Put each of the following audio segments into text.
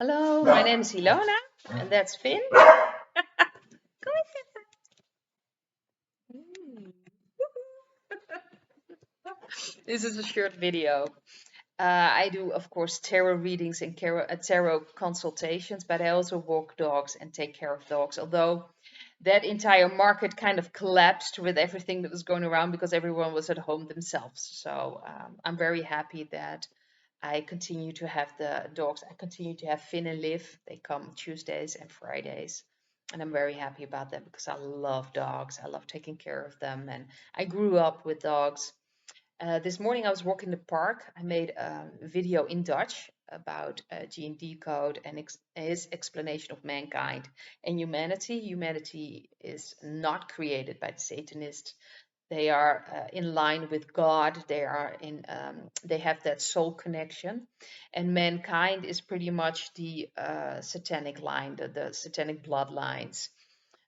Hello, my name is Ilona, and that's Finn. Come here. This is a short video. I do, of course, tarot readings and tarot consultations, but I also walk dogs and take care of dogs. Although that entire market kind of collapsed with everything that was going around because everyone was at home themselves. So I'm very happy that I continue to have the dogs. I continue to have Finn and Liv. They come Tuesdays and Fridays. And I'm very happy about that because I love dogs. I love taking care of them. And I grew up with dogs. This morning I was walking the park. I made a video in Dutch about G&D code and his explanation of mankind and humanity. Humanity is not created by the Satanists. They are in line with God. They are in. They have that soul connection, and mankind is pretty much the satanic line, the satanic bloodlines.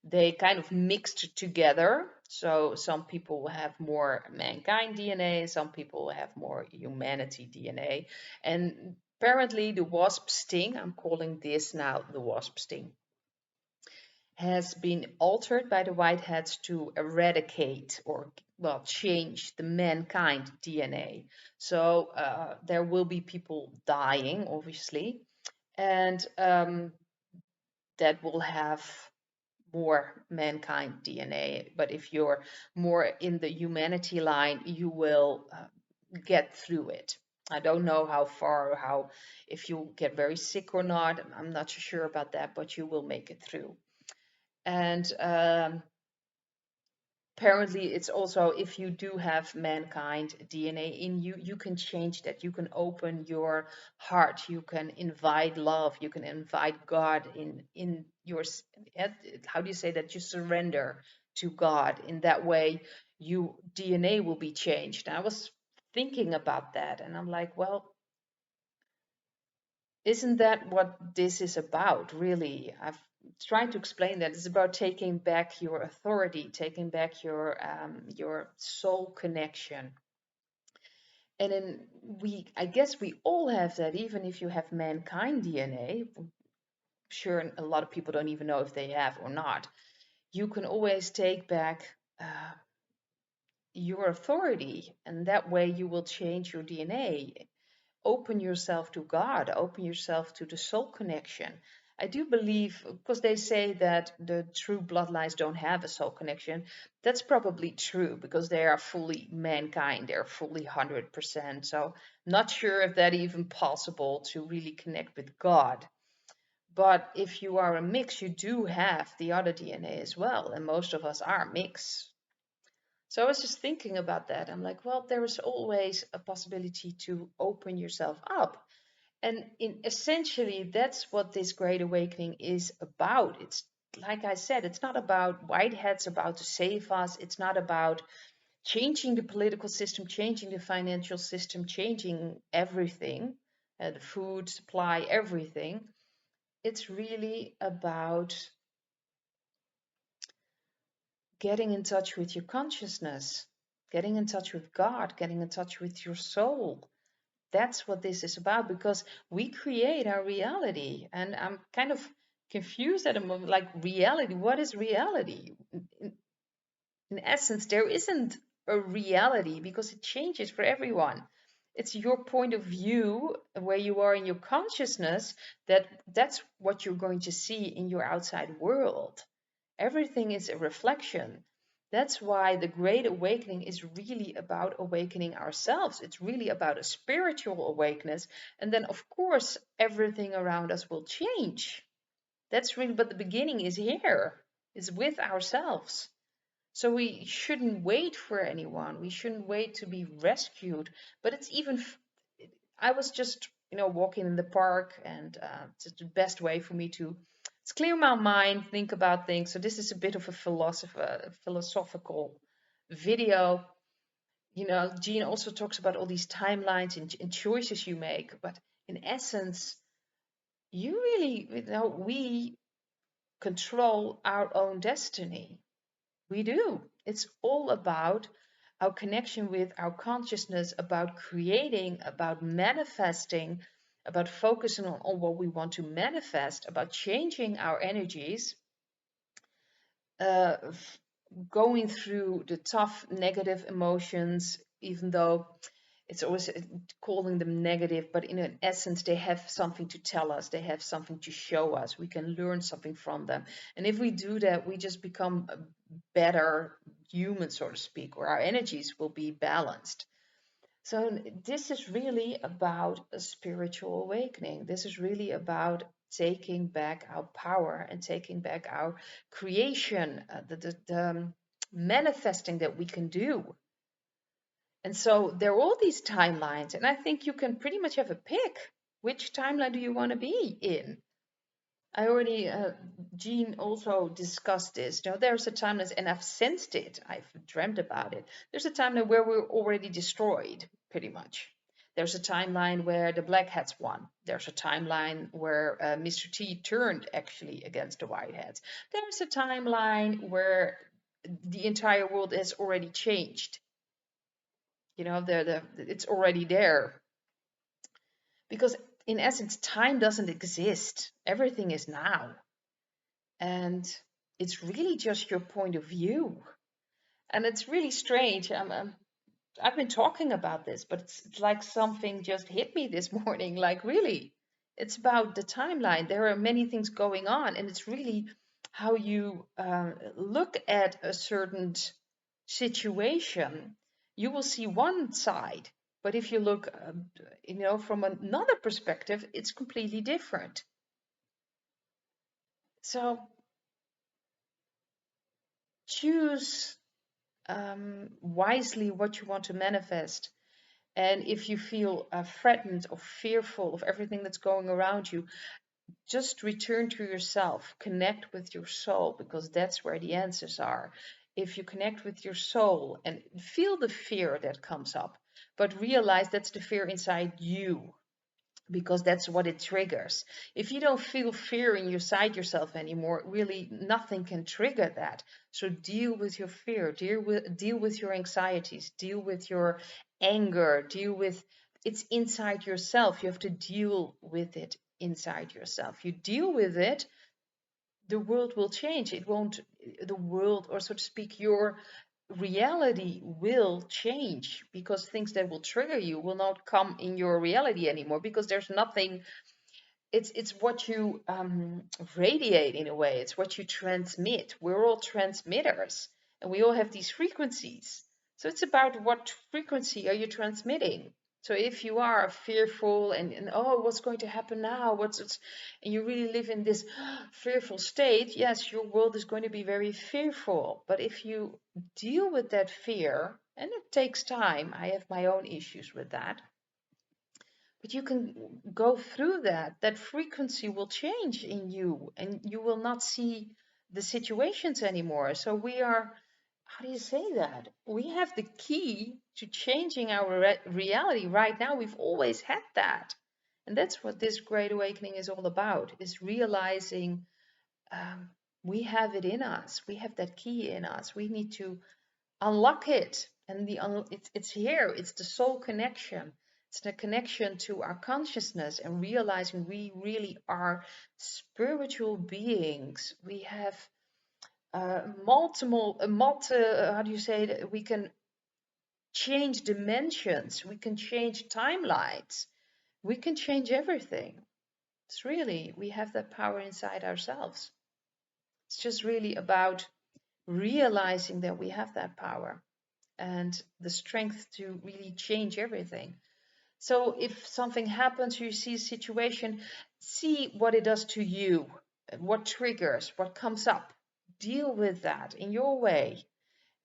They kind of mixed together. So some people have more mankind DNA, some people have more humanity DNA, and apparently the Wasp Sting. I'm calling this now the Wasp Sting, has been altered by the Whiteheads to eradicate or, well, change the mankind DNA. So there will be people dying, obviously, and that will have more mankind DNA. But if you're more in the humanity line, you will get through it. I don't know how far or how, if you get very sick or not. I'm not sure about that, but you will make it through. And apparently it's also, if you do have mankind DNA in you, you can change that. You can open your heart. You can invite love. You can invite God in your, how do you say that? You surrender to God. In that way, you DNA will be changed. And I was thinking about that, and I'm like, well, isn't that what this is about, really? I've tried to explain that it's about taking back your authority, taking back your soul connection. And then I guess we all have that, even if you have mankind DNA. I'm sure a lot of people don't even know if they have or not. You can always take back your authority, and that way you will change your DNA. Open yourself to God, open yourself to the soul connection. I do believe, because they say that the true bloodlines don't have a soul connection. That's probably true because they are fully mankind, they're fully 100%. So, not sure if that even possible to really connect with God. But if you are a mix, you do have the other DNA as well, and most of us are mix. So I was just thinking about that. I'm like, well, there is always a possibility to open yourself up. And essentially, that's what this Great Awakening is about. It's like I said, it's not about whiteheads about to save us. It's not about changing the political system, changing the financial system, changing everything, the food supply, everything. It's really about getting in touch with your consciousness, getting in touch with God, getting in touch with your soul. That's what this is about, because we create our reality. And I'm kind of confused at the moment, like, reality, what is reality? In essence, there isn't a reality because it changes for everyone. It's your point of view, where you are in your consciousness, that's what you're going to see in your outside world. Everything is a reflection. That's why the Great Awakening is really about awakening ourselves. It's really about a spiritual awakeness. And then, of course, everything around us will change. That's really, but the beginning is here, is with ourselves. So we shouldn't wait for anyone. We shouldn't wait to be rescued. But it's even, I was just, walking in the park, and it's the best way for me to clear my mind, think about things. So this is a bit of a philosophical video. Jean also talks about all these timelines and choices you make. But in essence, you really, we control our own destiny. We do. It's all about our connection with our consciousness, about creating, about manifesting, about focusing on what we want to manifest, about changing our energies, uh, going through the tough negative emotions, even though it's always calling them negative, but in an essence, they have something to tell us. They have something to show us. We can learn something from them. And if we do that, we just become a better human, so to speak, or our energies will be balanced. So this is really about a spiritual awakening. This is really about taking back our power and taking back our creation, the manifesting that we can do. And so there are all these timelines, and I think you can pretty much have a pick. Which timeline do you want to be in? I already, Jean also discussed this. You know, there's a timeline, and I've sensed it. I've dreamt about it. There's a timeline where we're already destroyed, pretty much. There's a timeline where the Black Hats won. There's a timeline where Mr. T turned actually against the White Hats. There's a timeline where the entire world has already changed. You know, it's already there. Because in essence, time doesn't exist. Everything is now. And it's really just your point of view. And it's really strange. I've been talking about this, but it's like something just hit me this morning. Like, really, it's about the timeline. There are many things going on, and it's really how you look at a certain situation. You will see one side, but if you look, from another perspective, it's completely different. So choose wisely what you want to manifest. And if you feel threatened or fearful of everything that's going around you, just return to yourself, connect with your soul, because that's where the answers are. If you connect with your soul and feel the fear that comes up, but realize that's the fear inside you, because that's what it triggers. If you don't feel fear inside yourself anymore, really nothing can trigger that. So deal with your fear, deal with your anxieties, deal with your anger, it's inside yourself. You have to deal with it inside yourself. You deal with it, the world will change. It won't, the world, or so to speak, your reality will change, because things that will trigger you will not come in your reality anymore, because there's nothing. It's what you radiate, in a way. It's what you transmit. We're all transmitters, and we all have these frequencies. So it's about what frequency are you transmitting. So if you are fearful and oh, what's going to happen now, and you really live in this fearful state, yes, your world is going to be very fearful. But if you deal with that fear, and it takes time, I have my own issues with that, but you can go through that frequency will change in you, and you will not see the situations anymore. So we are, how do you say that? We have the key to changing our reality right now. We've always had that. And that's what this Great Awakening is all about, is realizing we have it in us. We have that key in us. We need to unlock it. And it's here. It's the soul connection. It's the connection to our consciousness and realizing we really are spiritual beings. We have how do you say that? We can change dimensions. We can change timelines. We can change everything. It's really, we have that power inside ourselves. It's just really about realizing that we have that power and the strength to really change everything. So if something happens, you see a situation, see what it does to you, what triggers, what comes up. Deal with that in your way.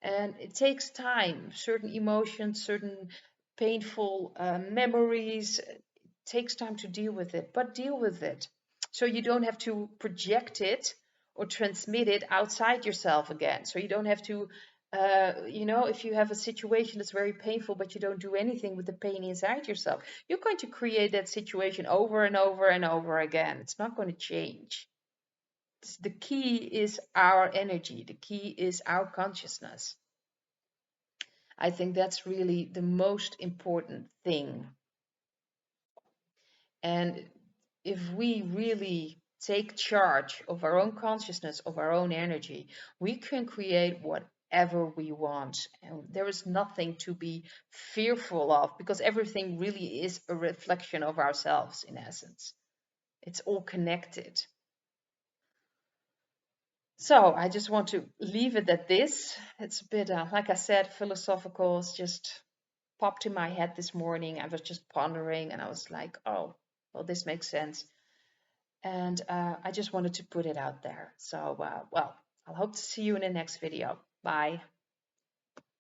And it takes time, certain emotions, certain painful memories. It takes time to deal with it, but deal with it. So you don't have to project it or transmit it outside yourself again. So you don't have to if you have a situation that's very painful, but you don't do anything with the pain inside yourself, you're going to create that situation over and over and over again. It's not going to change. The key is our energy. The key is our consciousness. I think that's really the most important thing. And if we really take charge of our own consciousness, of our own energy, we can create whatever we want. And there is nothing to be fearful of, because everything really is a reflection of ourselves in essence. It's all connected. So I just want to leave it at this. It's a bit, like I said, philosophical. It's just popped in my head this morning. I was just pondering and I was like, oh, well, this makes sense. And I just wanted to put it out there. So, well, I'll hope to see you in the next video. Bye.